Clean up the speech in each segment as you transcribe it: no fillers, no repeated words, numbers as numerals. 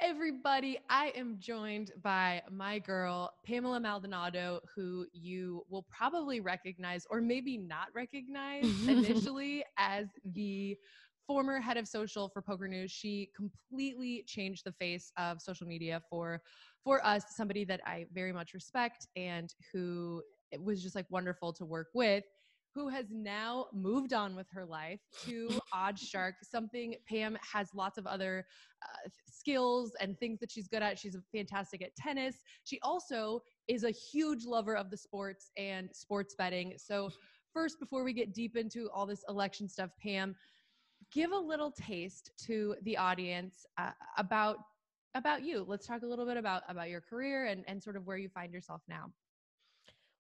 everybody. I am joined by my girl, Pamela Maldonado, who you will probably recognize or maybe not recognize initially as the former head of social for PokerNews. She completely changed the face of social media for us, somebody that I very much respect and who it was just like wonderful to work with, who has now moved on with her life to Oddshark, something Pam has lots of other skills and things that she's good at. She's fantastic at tennis. She also is a huge lover of the sports and sports betting. So first, before we get deep into all this election stuff, Pam, give a little taste to the audience about you. Let's talk a little bit about your career and sort of where you find yourself now.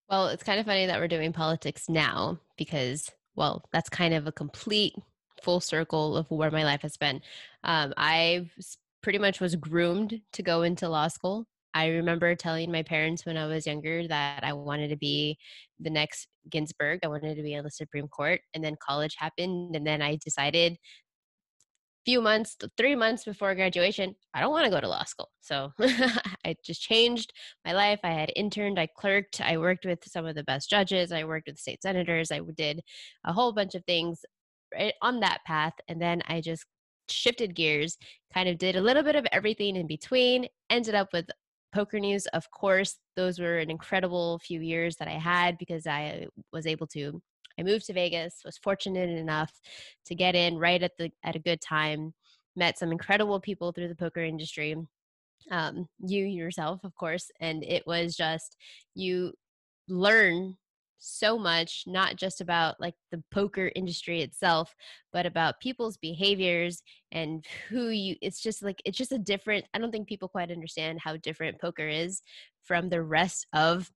Well, it's kind of funny that we're doing politics now because, well, that's kind of a complete full circle of where my life has been. Pretty much was groomed to go into law school. I remember telling my parents when I was younger that I wanted to be the next Ginsburg. I wanted to be on the Supreme Court. And then college happened. And then I decided few months, 3 months before graduation, I don't want to go to law school. So I just changed my life. I had interned, I clerked, I worked with some of the best judges, I worked with state senators, I did a whole bunch of things right on that path. And then I just shifted gears, kind of did a little bit of everything in between, ended up with PokerNews. Of course, those were an incredible few years that I had because I moved to Vegas, was fortunate enough to get in right at a good time, met some incredible people through the poker industry. You yourself, of course, and it was just, you learn so much, not just about like the poker industry itself, but about people's behaviors and it's just a different, I don't think people quite understand how different poker is from the rest of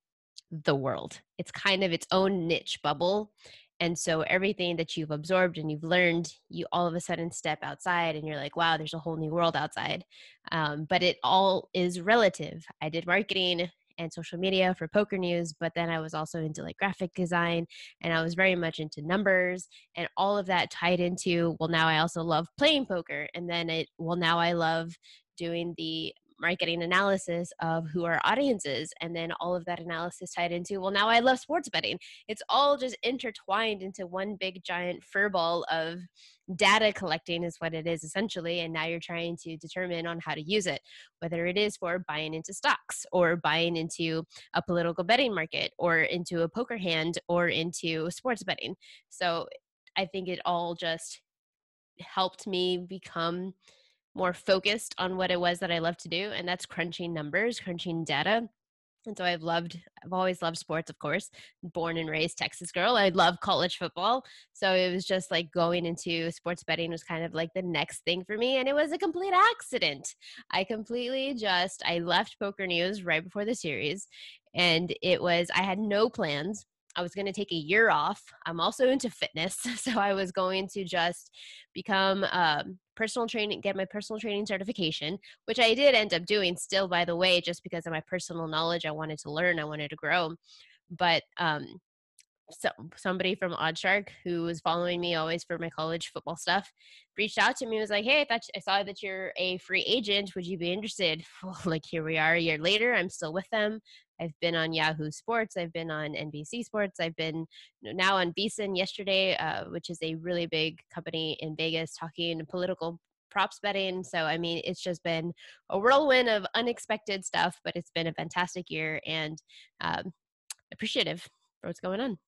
the world. It's kind of its own niche bubble. And so everything that you've absorbed and you've learned, you all of a sudden step outside and you're like, wow, there's a whole new world outside. But it all is relative. I did marketing and social media for PokerNews, but then I was also into like graphic design and I was very much into numbers, and all of that tied into, well, now I also love playing poker. And then now I love doing the marketing analysis of who our audience is, and then all of that analysis tied into, well, now I love sports betting. It's all just intertwined into one big giant furball of data collecting is what it is essentially, and now you're trying to determine on how to use it, whether it is for buying into stocks or buying into a political betting market or into a poker hand or into sports betting. So I think it all just helped me become more focused on what it was that I love to do, and that's crunching numbers, crunching data. And so I've always loved sports, of course. Born and raised Texas girl. I love college football. So it was just like going into sports betting was kind of like the next thing for me. And it was a complete accident. I left PokerNews right before the series. And I had no plans. I was going to take a year off. I'm also into fitness. So I was going to just become get my personal training certification, which I did end up doing still, by the way, just because of my personal knowledge. I wanted to learn, I wanted to grow. But somebody from Oddshark, who was following me always for my college football stuff, reached out to me and was like, hey, I saw that you're a free agent. Would you be interested? Well, like, here we are a year later. I'm still with them. I've been on Yahoo Sports. I've been on NBC Sports. I've been now on VSiN yesterday, which is a really big company in Vegas, talking political props betting. So, I mean, it's just been a whirlwind of unexpected stuff, but it's been a fantastic year, and appreciative for what's going on.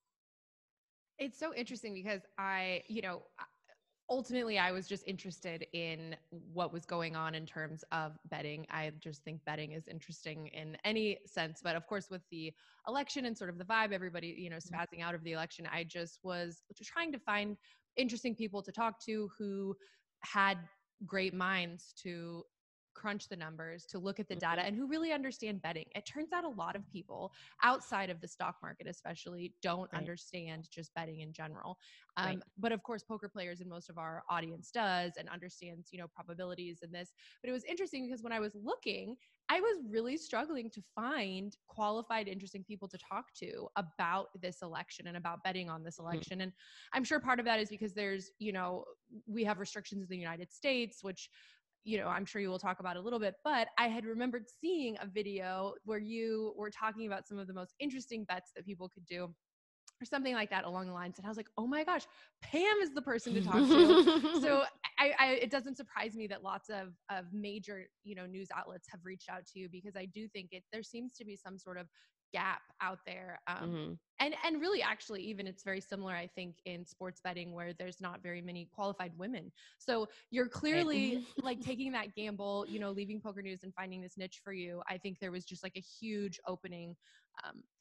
It's so interesting because ultimately I was just interested in what was going on in terms of betting. I just think betting is interesting in any sense, but of course with the election and sort of the vibe, everybody, spazzing out of the election, I just was trying to find interesting people to talk to who had great minds to crunch the numbers, to look at the data, and who really understand betting. It turns out a lot of people outside of the stock market especially don't understand just betting in general. But of course, poker players and most of our audience does and understands, probabilities and this. But it was interesting because when I was looking, I was really struggling to find qualified, interesting people to talk to about this election and about betting on this election. And I'm sure part of that is because there's, we have restrictions in the United States, which I'm sure you will talk about a little bit, but I had remembered seeing a video where you were talking about some of the most interesting bets that people could do or something like that along the lines. And I was like, oh my gosh, Pam is the person to talk to. So it doesn't surprise me that lots of major, news outlets have reached out to you, because I do think there seems to be some sort of gap out there. And really, actually, even it's very similar, I think, in sports betting, where there's not very many qualified women. So you're clearly like taking that gamble, leaving Poker News and finding this niche for you. I think there was just like a huge opening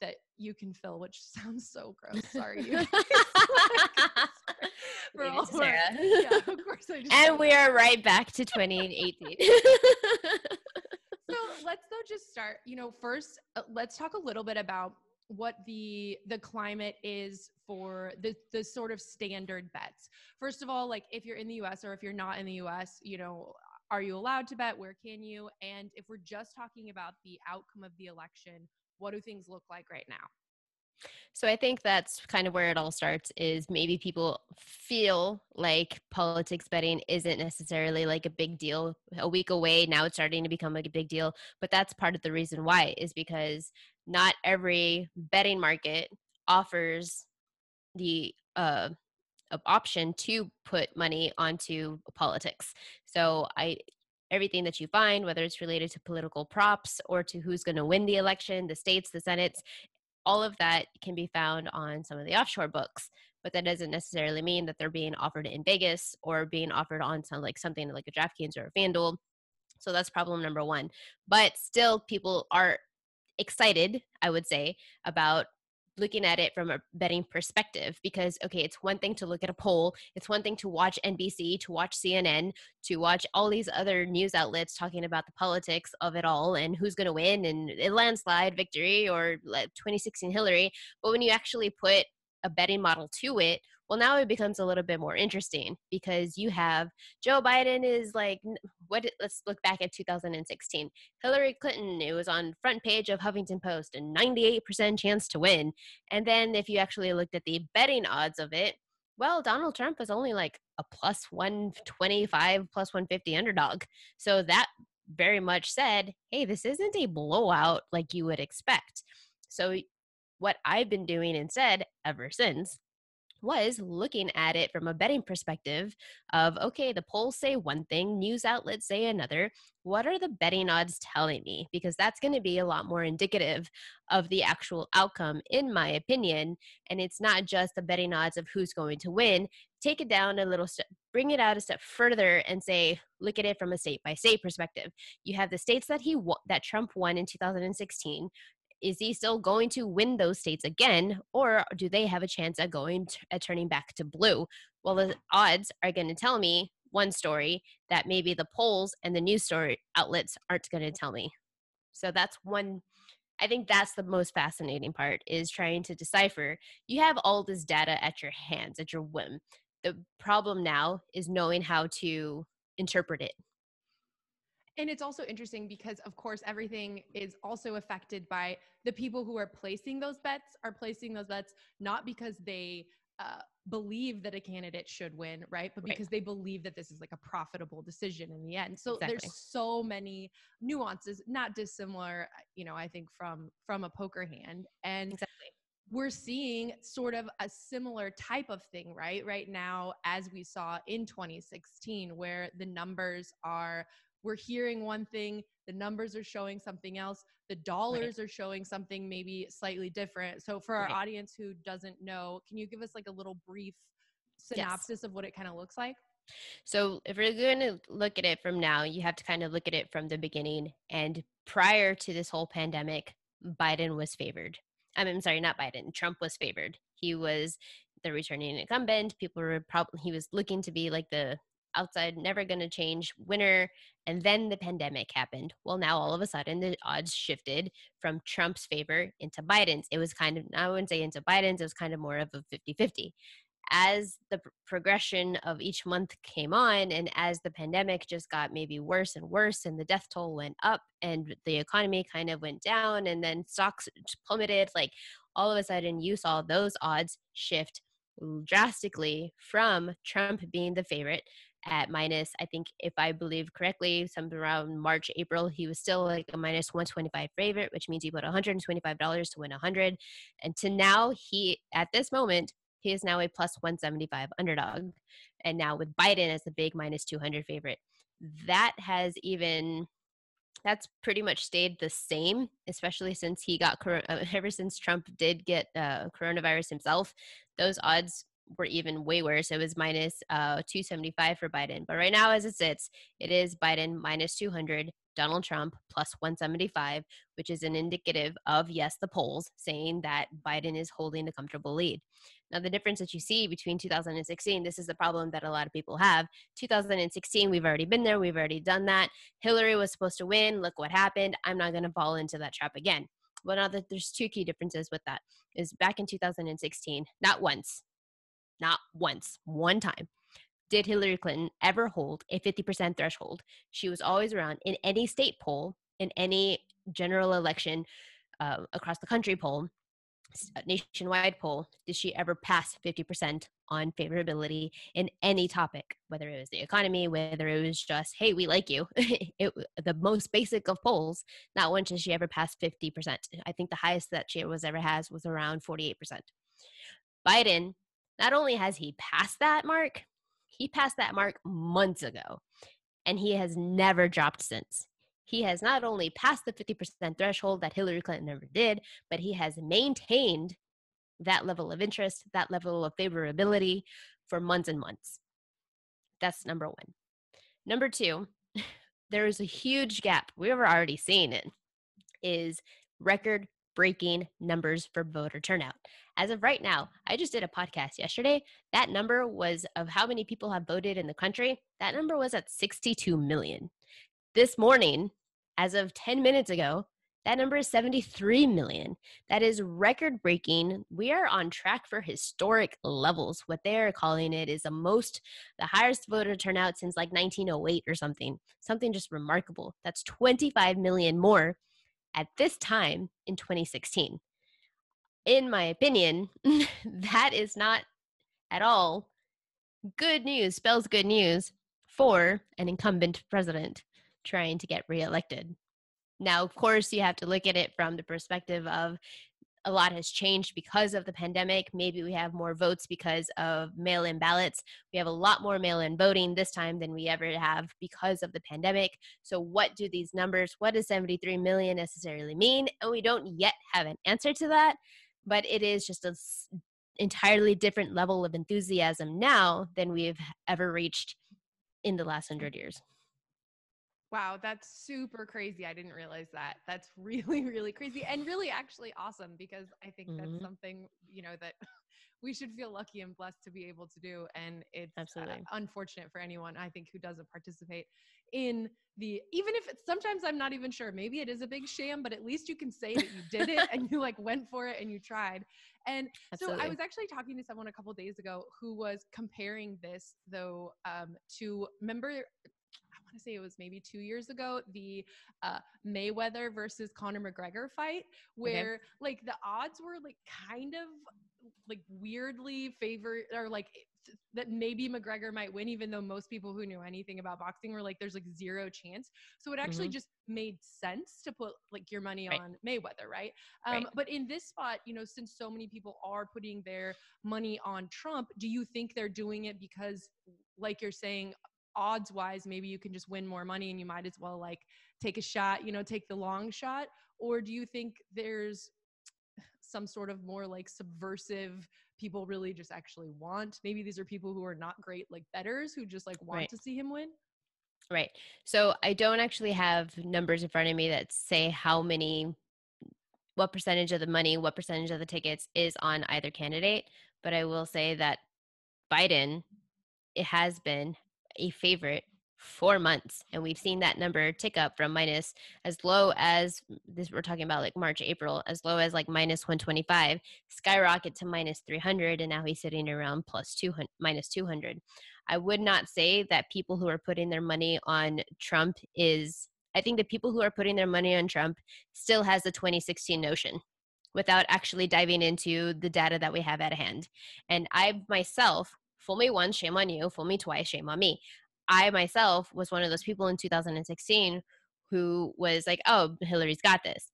that you can fill, which sounds so gross. Sorry, you guys. For all Sarah. Yeah, of course I just. And we are right back to 2018. So let's though just start, first, let's talk a little bit about what the climate is for the sort of standard bets. First of all, like if you're in the US or if you're not in the US, are you allowed to bet? Where can you? And if we're just talking about the outcome of the election, what do things look like right now? So I think that's kind of where it all starts, is maybe people feel like politics betting isn't necessarily like a big deal a week away. Now it's starting to become like a big deal. But that's part of the reason why, is because not every betting market offers the option to put money onto politics. So everything that you find, whether it's related to political props or to who's going to win the election, the states, the senates, all of that can be found on some of the offshore books. But that doesn't necessarily mean that they're being offered in Vegas or being offered on something like a DraftKings or a FanDuel. So that's problem number one. But still, people are excited, I would say, about looking at it from a betting perspective, because okay, it's one thing to look at a poll, it's one thing to watch NBC, to watch CNN, to watch all these other news outlets talking about the politics of it all and who's going to win and a landslide victory or like 2016 Hillary. But when you actually put a betting model to it, well, now it becomes a little bit more interesting, because you have Joe Biden is like, let's look back at 2016. Hillary Clinton, it was on front page of Huffington Post, a 98% chance to win. And then if you actually looked at the betting odds of it, well, Donald Trump was only like a plus 125, plus 150 underdog. So that very much said, hey, this isn't a blowout like you would expect. So what I've been doing instead ever since was looking at it from a betting perspective of, okay, the polls say one thing, news outlets say another. What are the betting odds telling me? Because that's going to be a lot more indicative of the actual outcome, in my opinion. And it's not just the betting odds of who's going to win. Take it down a little step, bring it out a step further and say, look at it from a state by state perspective. You have the states that Trump won in 2016. Is he still going to win those states again, or do they have a chance at turning back to blue? Well, the odds are going to tell me one story that maybe the polls and the news story outlets aren't going to tell me. So that's one. I think that's the most fascinating part, is trying to decipher. You have all this data at your hands, at your whim. The problem now is knowing how to interpret it. And it's also interesting because, of course, everything is also affected by the people who are placing those bets not because they believe that a candidate should win, right? But because they believe that this is like a profitable decision in the end. So there's so many nuances, not dissimilar, I think from a poker hand. And we're seeing sort of a similar type of thing, right now, as we saw in 2016, where the numbers we're hearing one thing, the numbers are showing something else, the dollars are showing something maybe slightly different. So for our audience who doesn't know, can you give us like a little brief synopsis of what it kind of looks like? So if we're going to look at it from now, you have to kind of look at it from the beginning. And prior to this whole pandemic, Biden was favored. I'm sorry, not Biden. Trump was favored. He was the returning incumbent. He was looking to be like the outside, never going to change winner. And then the pandemic happened. Well, now all of a sudden the odds shifted from Trump's favor into Biden's. It was kind of, I wouldn't say into Biden's, it was kind of more of a 50-50. As the progression of each month came on, and as the pandemic just got maybe worse and worse, and the death toll went up and the economy kind of went down, and then stocks plummeted, like all of a sudden you saw those odds shift drastically from Trump being the favorite. at minus, I think if I believe correctly, something around March, April, he was still like a minus 125 favorite, which means you put $125 to win 100. And to now, at this moment, he is now a plus 175 underdog. And now with Biden as the big minus 200 favorite, that's pretty much stayed the same, especially since ever since Trump did get coronavirus himself. Those odds were even way worse. It was minus 275 for Biden. But right now, as it sits, it is Biden minus 200, Donald Trump plus 175, which is an indicative of, yes, the polls saying that Biden is holding a comfortable lead. Now, the difference that you see between 2016, this is the problem that a lot of people have. 2016, we've already been there. We've already done that. Hillary was supposed to win. Look what happened. I'm not going to fall into that trap again. Well, now that there's two key differences with that is back in 2016, not once, one time, did Hillary Clinton ever hold a 50% threshold. She was always around in any state poll, in any general election across the country poll, nationwide poll, did she ever pass 50% on favorability in any topic, whether it was the economy, whether it was just, hey, we like you, the most basic of polls. Not once did she ever pass 50%. I think the highest that she was around 48%. Biden, not only has he passed that mark, he passed that mark months ago, and he has never dropped since. He has not only passed the 50% threshold that Hillary Clinton never did, but he has maintained that level of interest, that level of favorability for months and months. That's number one. Number two, there is a huge gap. We've already seen it, is record-breaking numbers for voter turnout. As of right now, I just did a podcast yesterday. That number was of how many people have voted in the country. That number was at 62 million. This morning, as of 10 minutes ago, that number is 73 million. That is record-breaking. We are on track for historic levels. What they're calling it is the highest voter turnout since like 1908 or something just remarkable. That's 25 million more at this time in 2016. In my opinion, that is not at all good news, spells good news for an incumbent president trying to get reelected. Now, of course, you have to look at it from the perspective of a lot has changed because of the pandemic. Maybe we have more votes because of mail-in ballots. We have a lot more mail-in voting this time than we ever have because of the pandemic. So what do these numbers, what does 73 million necessarily mean? And we don't yet have an answer to that, but it is just an entirely different level of enthusiasm now than we've ever reached in the last 100 years. Wow, that's super crazy. I didn't realize that. That's really, really crazy and really actually awesome because I think that's something, that we should feel lucky and blessed to be able to do. And it's unfortunate for anyone, I think, who doesn't participate in even if it's sometimes I'm not even sure, maybe it is a big sham, but at least you can say that you did it and you went for it and you tried. And so I was actually talking to someone a couple of days ago who was comparing this though, to remember, to say it was maybe 2 years ago, the Mayweather versus Conor McGregor fight, where the odds were kind of weirdly favored, or that maybe McGregor might win, even though most people who knew anything about boxing were there's zero chance. So it actually just made sense to put your money on Mayweather, right? But in this spot, since so many people are putting their money on Trump, do you think they're doing it because, like you're saying, odds wise, maybe you can just win more money and you might as well take a shot, take the long shot? Or do you think there's some sort of more subversive people really just actually want, maybe these are people who are not great bettors who just want to see him win? Right. So I don't actually have numbers in front of me that say what percentage of the money, what percentage of the tickets is on either candidate. But I will say that Biden, it has been a favorite for months, and we've seen that number tick up from minus as low as this, we're talking about March, April, as low as minus 125, skyrocket to minus 300, and now he's sitting around minus 200. I would not say that people who are putting their money on Trump I think the people who are putting their money on Trump still has the 2016 notion without actually diving into the data that we have at hand. And I myself, fool me once, shame on you. Fool me twice, shame on me. I myself was one of those people in 2016 who was like, oh, Hillary's got this,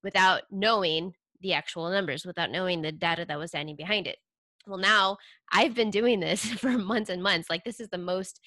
without knowing the actual numbers, without knowing the data that was standing behind it. Well, now I've been doing this for months and months. Like, this is the most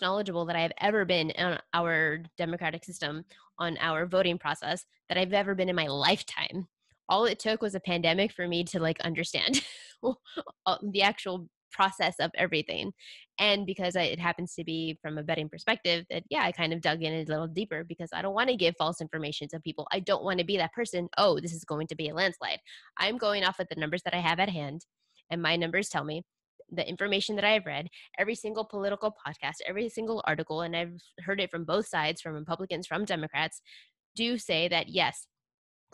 knowledgeable that I have ever been on our democratic system, on our voting process, that I've ever been in my lifetime. All it took was a pandemic for me to like understand the actual process of everything. And because it happens to be from a betting perspective, that yeah, I kind of dug in a little deeper, because I don't want to give false information to people. I don't want to be that person, oh, this is going to be a landslide. I'm going off of the numbers that I have at hand, and my numbers tell me the information that I have read, every single political podcast, every single article, and I've heard it from both sides, from Republicans, from Democrats, do say that yes,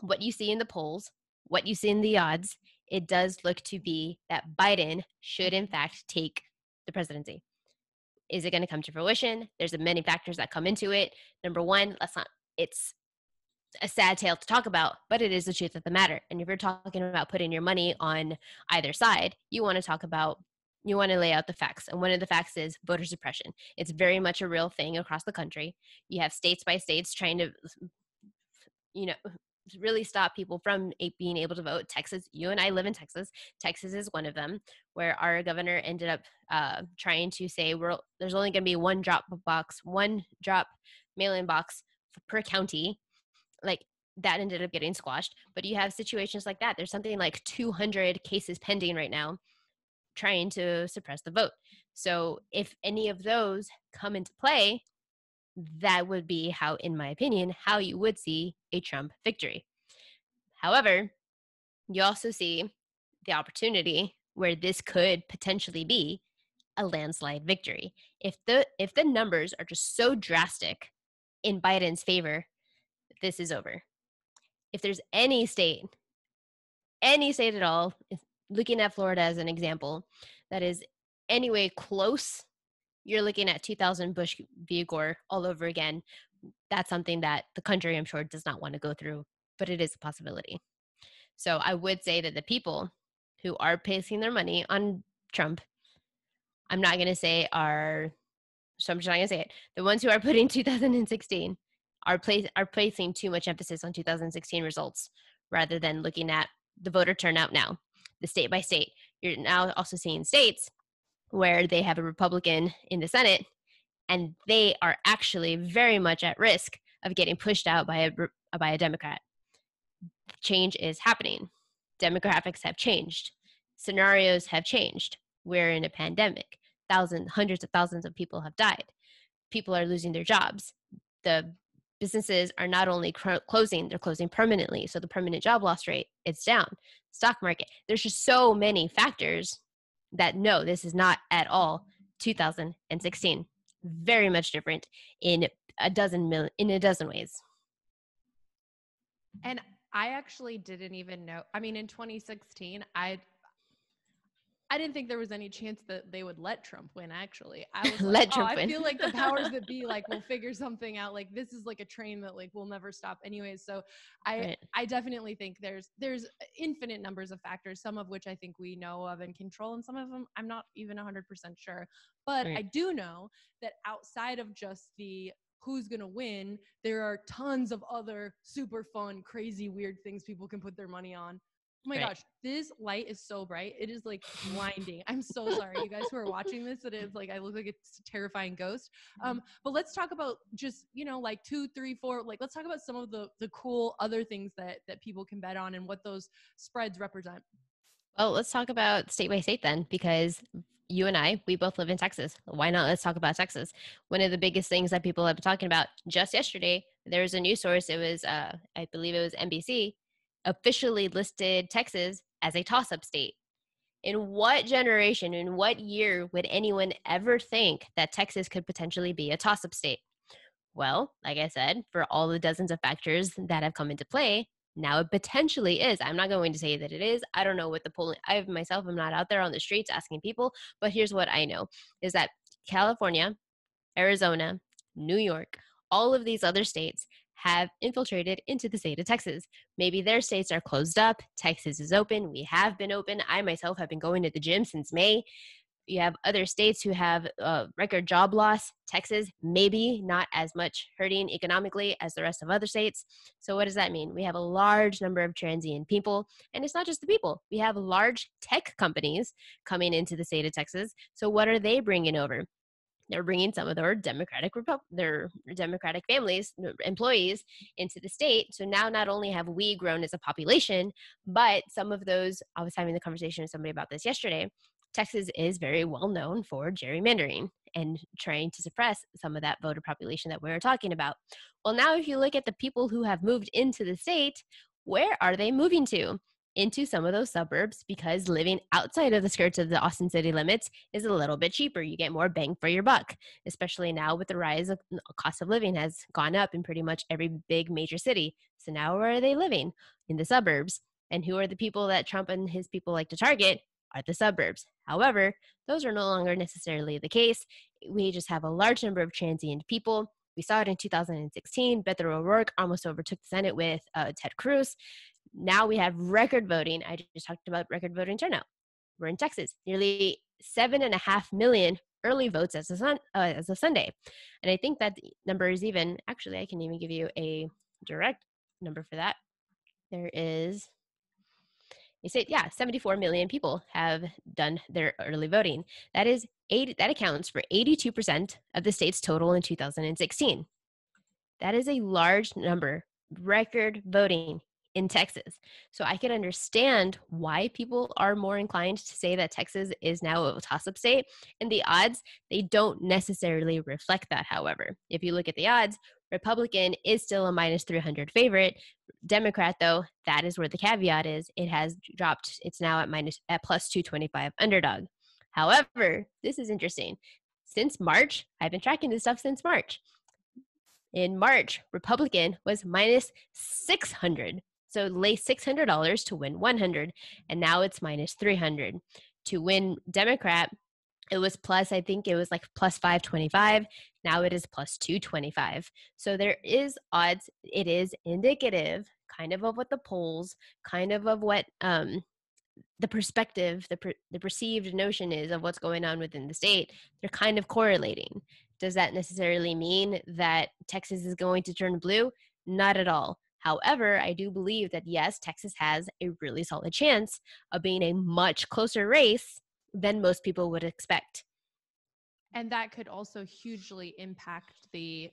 what you see in the polls, what you see in the odds, it does look to be that Biden should in fact take the presidency. Is it going to come to fruition? There's many factors that come into it. Number one, it's a sad tale to talk about, but it is the truth of the matter. And if you're talking about putting your money on either side, you want to lay out the facts. And one of the facts is voter suppression. It's very much a real thing across the country. You have states by states trying to, really stop people from being able to vote. Texas, you and I live in Texas. Texas is one of them, where our governor ended up trying to say there's only going to be one drop mail-in box per county. Like, that ended up getting squashed. But you have situations like that. There's something like 200 cases pending right now trying to suppress the vote. So if any of those come into play, that would be how, in my opinion, how you would see a Trump victory. However, you also see the opportunity where this could potentially be a landslide victory. If the numbers are just so drastic in Biden's favor, this is over. If there's any state at all, looking at Florida as an example, that is anyway close, you're looking at 2000 Bush v. Gore all over again. That's something that the country, I'm sure, does not want to go through, but it is a possibility. So I would say that the people who are placing their money on Trump, I'm just not going to say it. The ones who are putting 2016 are placing too much emphasis on 2016 results rather than looking at the voter turnout now, the state by state. You're now also seeing states where they have a Republican in the Senate, and they are actually very much at risk of getting pushed out by a Democrat. Change is happening. Demographics have changed. Scenarios have changed. We're in a pandemic. Hundreds of thousands of people have died. People are losing their jobs. The businesses are not only closing, they're closing permanently. So the permanent job loss rate, it's down. Stock market. There's just so many factors that no, this is not at all 2016. Very much different in a dozen ways. And I actually didn't even know. I mean, in 2016, I didn't think there was any chance that they would let Trump win, actually. I was like, I feel like the powers that be like will figure something out. Like, this is like a train that like will never stop anyways. So I definitely think there's infinite numbers of factors, some of which I think we know of and control, and some of them I'm not even 100% sure. But I do know that outside of just the who's going to win, there are tons of other super fun, crazy, weird things people can put their money on. Oh my gosh, this light is so bright. It is like blinding. I'm so sorry, you guys who are watching this. It is like, I look like a terrifying ghost. But let's talk about just, like 2, 3, 4, like let's talk about some of the cool other things that people can bet on and what those spreads represent. Well, let's talk about state by state then, because you and I, we both live in Texas. Why not? Let's talk about Texas. One of the biggest things that people have been talking about just yesterday, there was a news source. It was, I believe it was NBC, officially listed Texas as a toss-up state. In what generation, in what year would anyone ever think that Texas could potentially be a toss-up state? Well, like I said, for all the dozens of factors that have come into play, now it potentially is. I'm not going to say that it is. I don't know what the polling, I myself am not out there on the streets asking people, but here's what I know is that California, Arizona, New York, all of these other states have infiltrated into the state of Texas. Maybe their states are closed up. Texas is open. We have been open. I myself have been going to the gym since May. You have other states who have record job loss. Texas, maybe not as much hurting economically as the rest of other states. So what does that mean? We have a large number of transient people, and it's not just the people. We have large tech companies coming into the state of Texas. So what are they bringing over? They're bringing some of their their Democratic families, employees into the state. So now not only have we grown as a population, but some of those, I was having the conversation with somebody about this yesterday, Texas is very well known for gerrymandering and trying to suppress some of that voter population that we were talking about. Well, now if you look at the people who have moved into the state, where are they moving to? Into some of those suburbs, because living outside of the skirts of the Austin city limits is a little bit cheaper. You get more bang for your buck, especially now with the rise of cost of living has gone up in pretty much every big major city. So now where are they living? In the suburbs. And who are the people that Trump and his people like to target? Are the suburbs. However, those are no longer necessarily the case. We just have a large number of transient people. We saw it in 2016. Beto O'Rourke almost overtook the Senate with Ted Cruz. Now we have record voting. I just talked about record voting turnout. We're in Texas, nearly 7.5 million early votes as of Sunday. And I think that number is even, actually, I can even give you a direct number for that. There is, you say, 74 million people have done their early voting. That accounts for 82% of the state's total in 2016. That is a large number, record voting in Texas. So I can understand why people are more inclined to say that Texas is now a toss-up state. And the odds, they don't necessarily reflect that, however. If you look at the odds, Republican is still a minus 300 favorite. Democrat, though, that is where the caveat is. It has dropped. It's now at plus 225 underdog. However, this is interesting. Since March, I've been tracking this stuff since March. In March, Republican was minus 600. So lay $600 to win 100, and now it's minus 300. To win Democrat, it was plus, I think it was like plus 525. Now it is plus 225. So there is odds. It is indicative kind of what the polls, kind of what the perspective, the perceived notion is of what's going on within the state. They're kind of correlating. Does that necessarily mean that Texas is going to turn blue? Not at all. However, I do believe that, yes, Texas has a really solid chance of being a much closer race than most people would expect. And that could also hugely impact the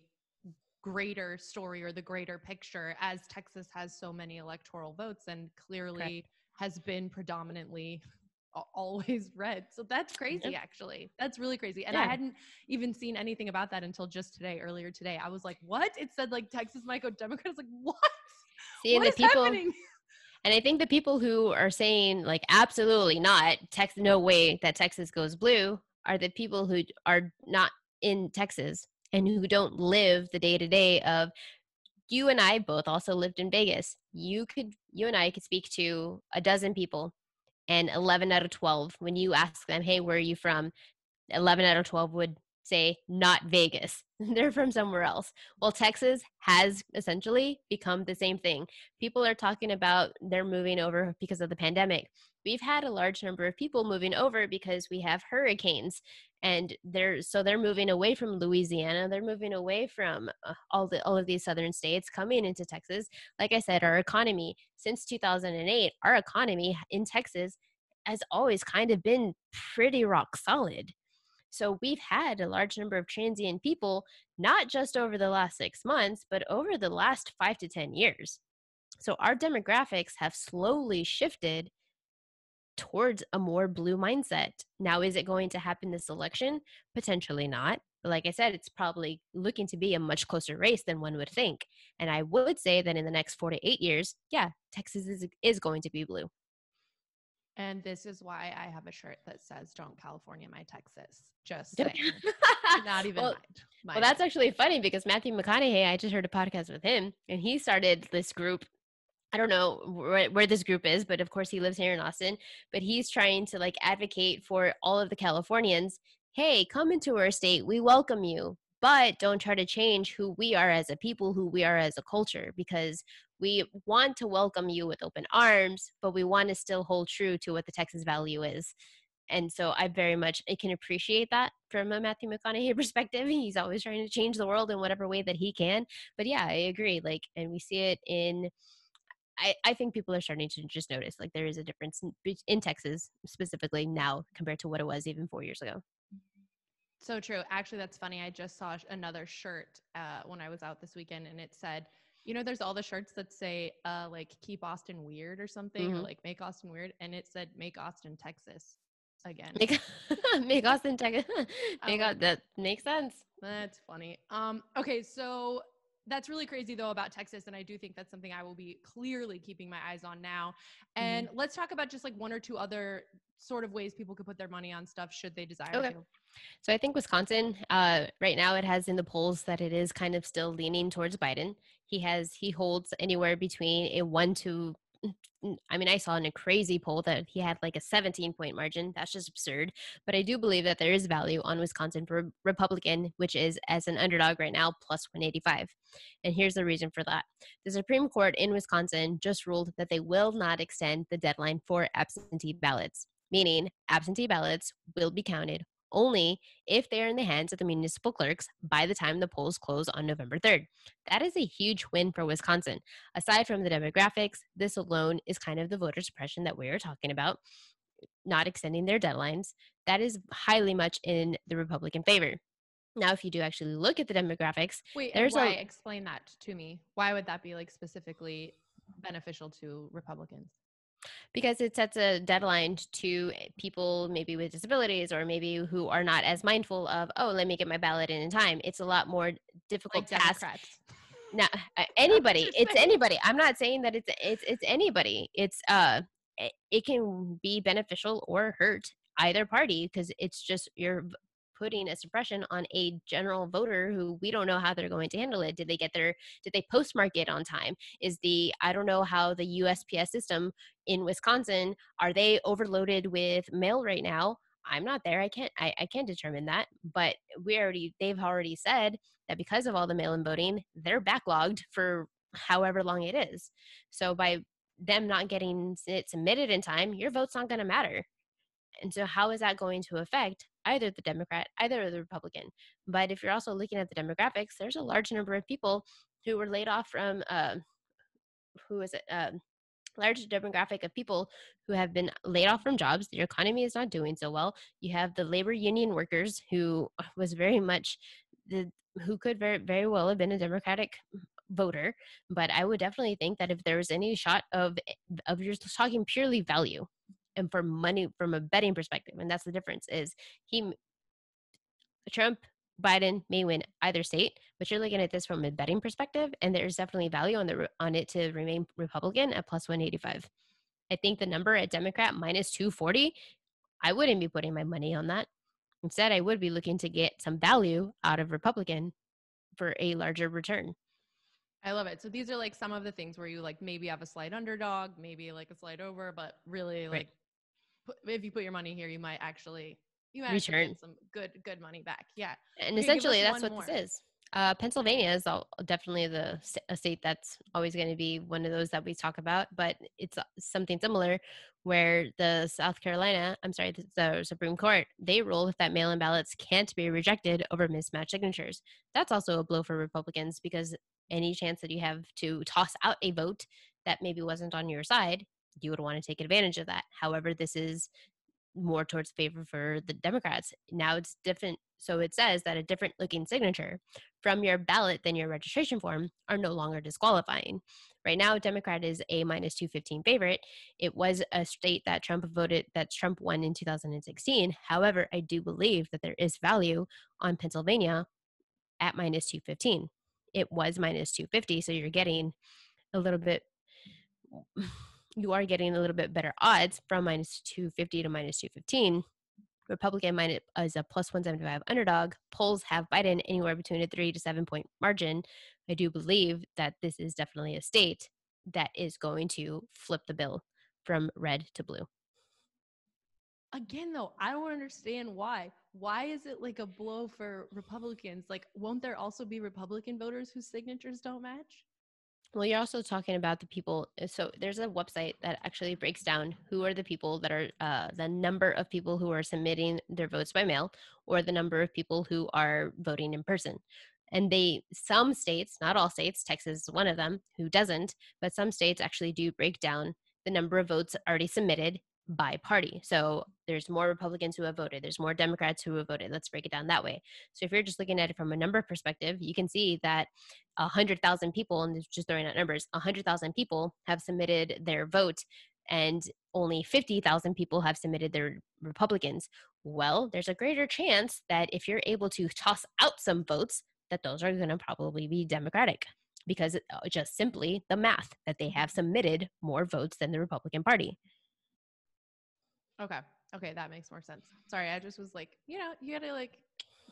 greater story or the greater picture, as Texas has so many electoral votes and clearly Correct. has been predominantly always red. So that's crazy, Yep. Actually. That's really crazy. And Yeah. I hadn't even seen anything about that until just earlier today. I was like, what? It said like Texas might go Democrat. I was like, what? See, What is happening? And I think the people who are saying like absolutely not, no way that Texas goes blue, are the people who are not in Texas and who don't live the day to day of. You and I both also lived in Vegas. You and I could speak to a dozen people, and 11 out of 12, when you ask them, hey, where are you from? 11 out of 12 would say not Vegas. They're from somewhere else. Well, Texas has essentially become the same thing. People are talking about they're moving over because of the pandemic. We've had a large number of people moving over because we have hurricanes, and they're moving away from Louisiana. They're moving away from all of these southern states coming into Texas. Like I said, our economy since 2008, our economy in Texas has always kind of been pretty rock solid. So we've had a large number of transient people, not just over the last 6 months, but over the last 5 to 10 years. So our demographics have slowly shifted towards a more blue mindset. Now, is it going to happen this election? Potentially not. But like I said, it's probably looking to be a much closer race than one would think. And I would say that in the next 4 to 8 years, Texas is going to be blue. And this is why I have a shirt that says "Don't California my Texas." Just saying. Not even well, mind. Well, that's actually funny because Matthew McConaughey, I just heard a podcast with him, and he started this group. I don't know where this group is, but of course he lives here in Austin. But he's trying to like advocate for all of the Californians. Hey, come into our state. We welcome you. But don't try to change who we are as a people, who we are as a culture, because we want to welcome you with open arms, but we want to still hold true to what the Texas value is. And so I can appreciate that from a Matthew McConaughey perspective. He's always trying to change the world in whatever way that he can. But yeah, I agree. Like, and we see it in, I think people are starting to just notice like there is a difference in Texas specifically now compared to what it was even 4 years ago. So true. Actually, that's funny. I just saw another shirt when I was out this weekend, and it said, there's all the shirts that say like "Keep Austin Weird" or something, or Mm-hmm. like "Make Austin Weird," and it said "Make Austin Texas" again. Make, make Austin, Texas. I'm like, That makes sense. that's funny. Okay, so that's really crazy though about Texas, and I do think that's something I will be clearly keeping my eyes on now. And Mm-hmm. let's talk about just like one or two other sort of ways people could put their money on stuff should they desire Okay. to. So I think Wisconsin, right now it has in the polls that it is kind of still leaning towards Biden. He holds anywhere between a 1 to, I mean, I saw in a crazy poll that he had like a 17-point margin. That's just absurd. But I do believe that there is value on Wisconsin for Republican, which is as an underdog right now plus 185. And here's the reason for that. The Supreme Court in Wisconsin just ruled that they will not extend the deadline for absentee ballots, meaning absentee ballots will be counted only if they are in the hands of the municipal clerks by the time the polls close on November 3rd. That is a huge win for Wisconsin. Aside from the demographics, this alone is kind of the voter suppression that we are talking about, not extending their deadlines. That is highly much in the Republican favor. Now, if you do actually look at the demographics, Wait, and there's why? a Explain that to me. Why would that be like specifically beneficial to Republicans? because it sets a deadline to people maybe with disabilities or maybe who are not as mindful of, oh, let me get my ballot in time. It's a lot more difficult Like task. Democrats. Now, Is that what anybody, you're it's saying? anybody. I'm not saying that it's anybody. It can be beneficial or hurt either party because it's just you're putting a suppression on a general voter who we don't know how they're going to handle it. Did they postmark it on time? I don't know how the USPS system in Wisconsin, are they overloaded with mail right now? I'm not there. I can't determine that. But they've already said that because of all the mail-in voting, they're backlogged for however long it is. So by them not getting it submitted in time, your vote's not going to matter. And so how is that going to affect either the Democrat, either the Republican? But if you're also looking at the demographics, there's a large number of people who were laid off from who is it? Large demographic of people who have been laid off from jobs. The economy is not doing so well. You have the labor union workers who was very much who could very very well have been a Democratic voter. But I would definitely think that if there was any shot of you're talking purely value and for money from a betting perspective, and that's the difference is he Trump, Biden may win either state, but you're looking at this from a betting perspective, and there's definitely value on it to remain Republican at plus 185. I think the number at Democrat minus 240, I wouldn't be putting my money on that. Instead, I would be looking to get some value out of Republican for a larger return. I love it. So these are like some of the things where you like maybe have a slight underdog, maybe like a slight over, but really Right. like if you put your money here, you might actually Return. get some good money back. Yeah. And Okay, give us essentially, that's one what this more. is. Pennsylvania is definitely a state that's always going to be one of those that we talk about, but it's something similar where the Supreme Court, they ruled that mail in ballots can't be rejected over mismatched signatures. That's also a blow for Republicans because any chance that you have to toss out a vote that maybe wasn't on your side, you would want to take advantage of that. However, this is more towards favor for the Democrats. Now it's different. So it says that a different looking signature from your ballot than your registration form are no longer disqualifying. Right now, Democrat is a minus 215 favorite. It was a state that Trump won in 2016. However, I do believe that there is value on Pennsylvania at minus 215. It was minus 250. So you're getting a little bit you are getting a little bit better odds from minus 250 to minus 215. Republican minus is a plus 175 underdog. Polls have Biden anywhere between a 3 to 7 point margin. I do believe that this is definitely a state that is going to flip the bill from red to blue. Again, though, I don't understand why. Why is it like a blow for Republicans? Like, won't there also be Republican voters whose signatures don't match? Well, you're also talking about the people. So there's a website that actually breaks down who are the people that are the number of people who are submitting their votes by mail or the number of people who are voting in person. And some states, not all states, Texas is one of them who doesn't, but some states actually do break down the number of votes already submitted by party. So there's more Republicans who have voted, there's more Democrats who have voted. Let's break it down that way. So if you're just looking at it from a number perspective, you can see that 100,000 people, and just throwing out numbers, 100,000 people have submitted their vote, and only 50,000 people have submitted their Republicans. Well, there's a greater chance that if you're able to toss out some votes, that those are going to probably be Democratic because just simply the math that they have submitted more votes than the Republican Party. Okay. Okay, that makes more sense. Sorry, I just was like, you gotta like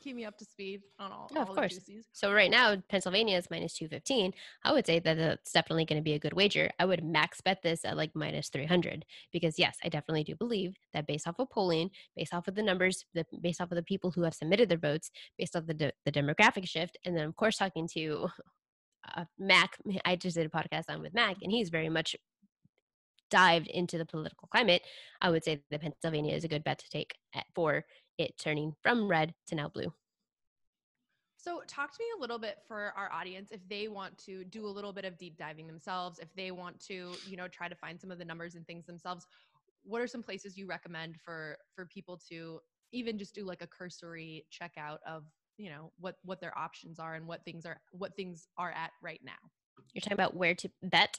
keep me up to speed on all, Yeah, of all the course. juicies. So right now, Pennsylvania is minus 215. I would say that that's definitely going to be a good wager. I would max bet this at like minus 300 because, yes, I definitely do believe that based off of polling, based off of the numbers, based off of the people who have submitted their votes, based off the demographic shift, and then, of course, talking to Mac. I just did a podcast on with Mac, and he's very much dived into the political climate. I would say that Pennsylvania is a good bet to take for it turning from red to now blue. So, talk to me a little bit for our audience if they want to do a little bit of deep diving themselves, if they want to, try to find some of the numbers and things themselves. What are some places you recommend for people to even just do like a cursory checkout of, what their options are and what things are at right now? You're talking about where to bet?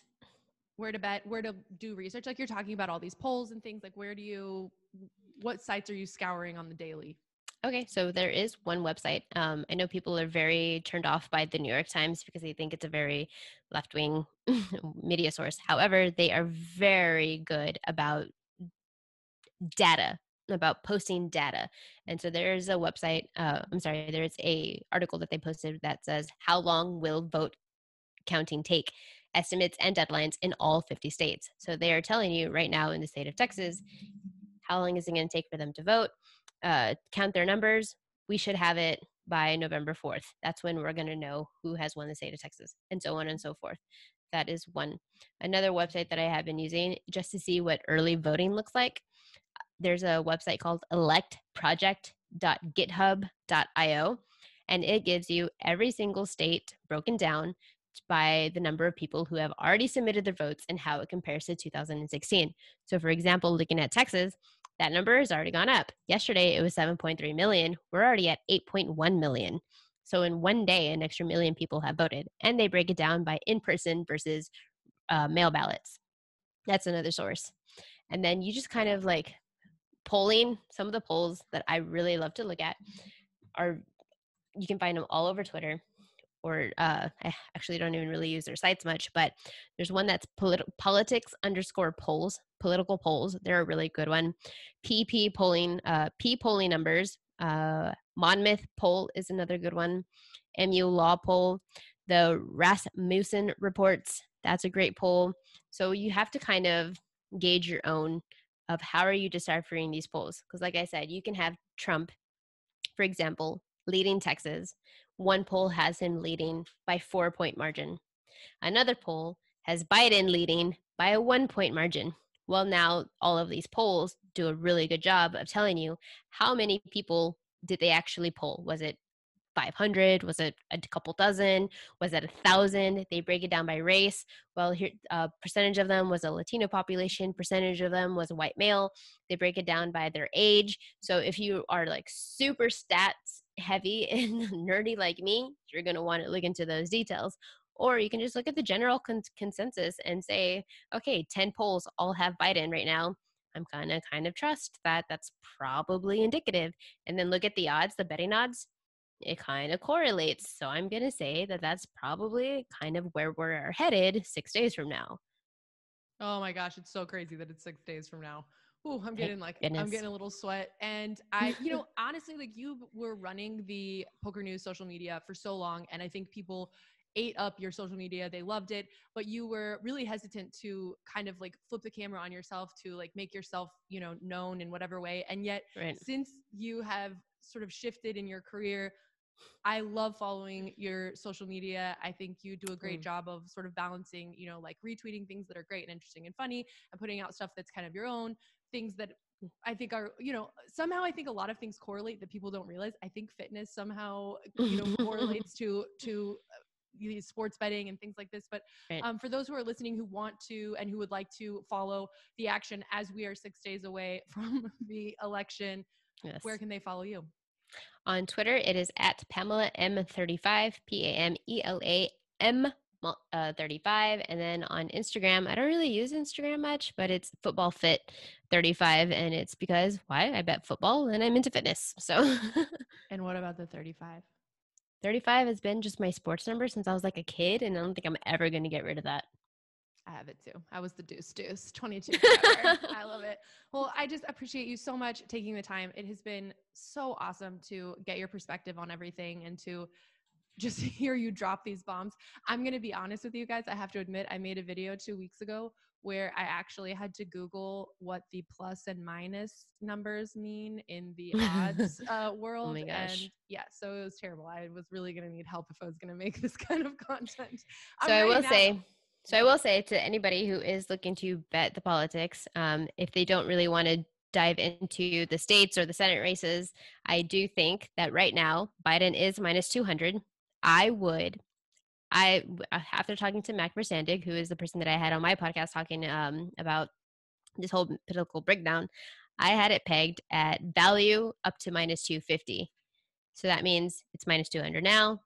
Where to bet, where to do research. Like you're talking about all these polls and things, like what sites are you scouring on the daily? Okay, so there is one website. I know people are very turned off by the New York Times because they think it's a very left wing media source. However, they are very good about data, about posting data. And so there's a website, there's a article that they posted that says, how long will vote counting take? Estimates and deadlines in all 50 states. So they are telling you right now in the state of Texas, how long is it going to take for them to vote, count their numbers? We should have it by November 4th. That's when we're going to know who has won the state of Texas, and so on and so forth. That is one. Another website that I have been using just to see what early voting looks like. There's a website called electproject.github.io, and it gives you every single state broken down by the number of people who have already submitted their votes and how it compares to 2016. So, for example, looking at Texas, that number has already gone up. Yesterday, it was 7.3 million. We're already at 8.1 million. So, in one day, an extra million people have voted, and they break it down by in person versus mail ballots. That's another source. And then you just kind of like polling. Some of the polls that I really love to look at are, you can find them all over Twitter, or I actually don't even really use their sites much, but there's one that's politics_polls, political polls. They're a really good one. PP polling, P polling numbers. Monmouth poll is another good one. MU law poll. The Rasmussen reports. That's a great poll. So you have to kind of gauge your own of how are you deciphering these polls. Because like I said, you can have Trump, for example, leading Texas. One poll has him leading by 4-point margin. Another poll has Biden leading by a 1-point margin. Well, now all of these polls do a really good job of telling you how many people did they actually poll. Was it 500? Was it a couple dozen? Was it 1,000? They break it down by race. Well, here, percentage of them was a Latino population. Percentage of them was a white male. They break it down by their age. So if you are like super stats heavy and nerdy like me, you're going to want to look into those details. Or you can just look at the general consensus and say, okay, 10 polls all have Biden right now. I'm gonna kind of trust that that's probably indicative. And then look at the odds, the betting odds. It kind of correlates. So I'm going to say that that's probably kind of where we're headed 6 days from now. Oh my gosh, it's so crazy that it's 6 days from now. Ooh, I'm Thank getting goodness. a little sweat. And honestly, like you were running the PokerNews social media for so long. And I think people ate up your social media. They loved it, but you were really hesitant to kind of like flip the camera on yourself to like make yourself, known in whatever way. And yet Right. since you have sort of shifted in your career, I love following your social media. I think you do a great job of sort of balancing, you know, like retweeting things that are great and interesting and funny and putting out stuff that's kind of your own, things that I think are, you know, somehow I think a lot of things correlate that people don't realize. I think fitness somehow, you know, correlates to these sports betting and things like this. But Right. for those who are listening who want to and who would like to follow the action as we are 6 days away from the election, Yes. where can they follow you? On Twitter, it is at Pamela M35, PAMELAM 35. And then on Instagram, I don't really use Instagram much, but it's Football Fit 35. And it's because, why? I bet football and I'm into fitness. So And what about the 35? 35 has been just my sports number since I was like a kid. And I don't think I'm ever going to get rid of that. I have it too. I was the deuce, 22 forever. I love it. Well, I just appreciate you so much taking the time. It has been so awesome to get your perspective on everything and to just hear you drop these bombs. I'm going to be honest with you guys. I have to admit, I made a video 2 weeks ago where I actually had to Google what the plus and minus numbers mean in the odds world. Oh my gosh. And yeah, so it was terrible. I was really going to need help if I was going to make this kind of content. So I will say to anybody who is looking to bet the politics, if they don't really want to dive into the states or the Senate races, I do think that right now Biden is minus 200. After talking to Mac Versandig, who is the person that I had on my podcast talking about this whole political breakdown, I had it pegged at value up to minus 250. So that means it's minus 200 now.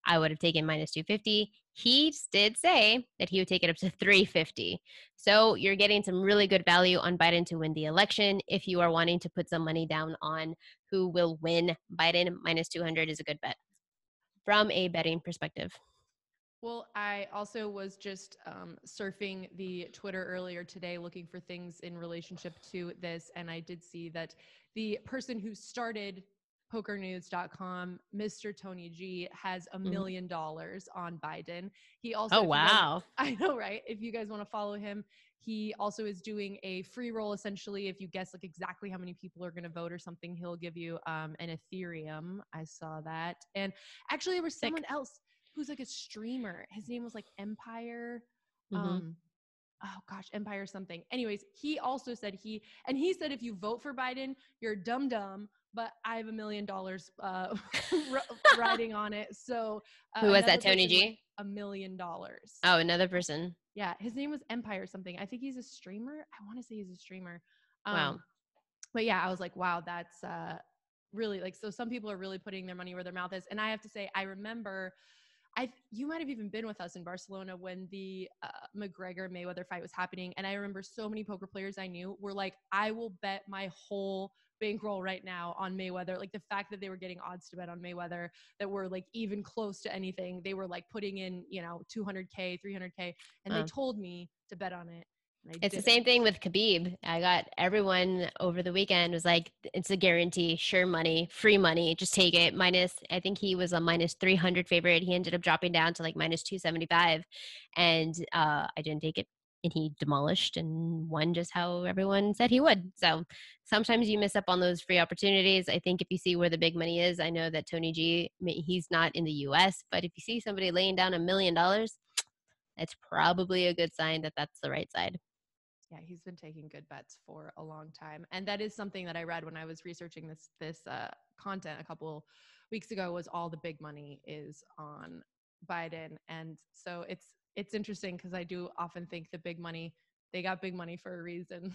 I would have taken minus 250. He did say that he would take it up to 350. So you're getting some really good value on Biden to win the election. If you are wanting to put some money down on who will win, Biden minus 200 is a good bet from a betting perspective. Well, I also was just surfing the Twitter earlier today looking for things in relationship to this. And I did see that the person who started PokerNews.com, Mr. Tony G, has $1 million on Biden. He also, I know, right? If you guys want to follow him, he also is doing a free roll. Essentially, if you guess like exactly how many people are going to vote or something, he'll give you an Ethereum. I saw that. And actually, there was someone else who's like a streamer. His name was like Empire. Oh gosh, Empire something. Anyways, he also said he said if you vote for Biden, you're dumb. But I have $1 million riding on it. So who was that? Tony G? $1 million. Oh, another person. Yeah, his name was Empire something. I think he's a streamer. I want to say he's a streamer. Wow. But yeah, I was like, wow, that's really like. So some people are really putting their money where their mouth is. And I have to say, I remember. You might have even been with us in Barcelona when the McGregor-Mayweather fight was happening. And I remember so many poker players I knew were like, I will bet my whole bankroll right now on Mayweather. Like the fact that they were getting odds to bet on Mayweather that were like even close to anything. They were like putting in, 200K, 300K. And they told me to bet on it. It's the same thing with Khabib. I got everyone over the weekend was like, it's a guarantee, sure money, free money, just take it. I think he was a minus 300 favorite. He ended up dropping down to like minus 275. And I didn't take it. And he demolished and won just how everyone said he would. So sometimes you miss up on those free opportunities. I think if you see where the big money is, I know that Tony G, he's not in the US, but if you see somebody laying down $1 million, that's probably a good sign that that's the right side. Yeah, he's been taking good bets for a long time. And that is something that I read when I was researching this content a couple weeks ago was all the big money is on Biden. And so it's interesting because I do often think the big money, they got big money for a reason.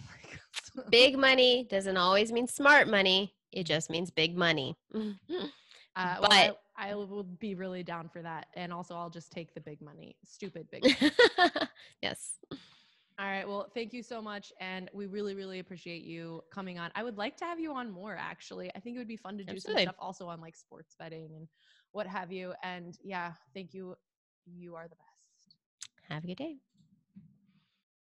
Big money doesn't always mean smart money. It just means big money. But I will be really down for that. And also I'll just take the big money, stupid big money. Yes. All right. Well, thank you so much. And we really, really appreciate you coming on. I would like to have you on more, actually. I think it would be fun to do some stuff also on like sports betting and what have you. And yeah, thank you. You are the best. Have a good day.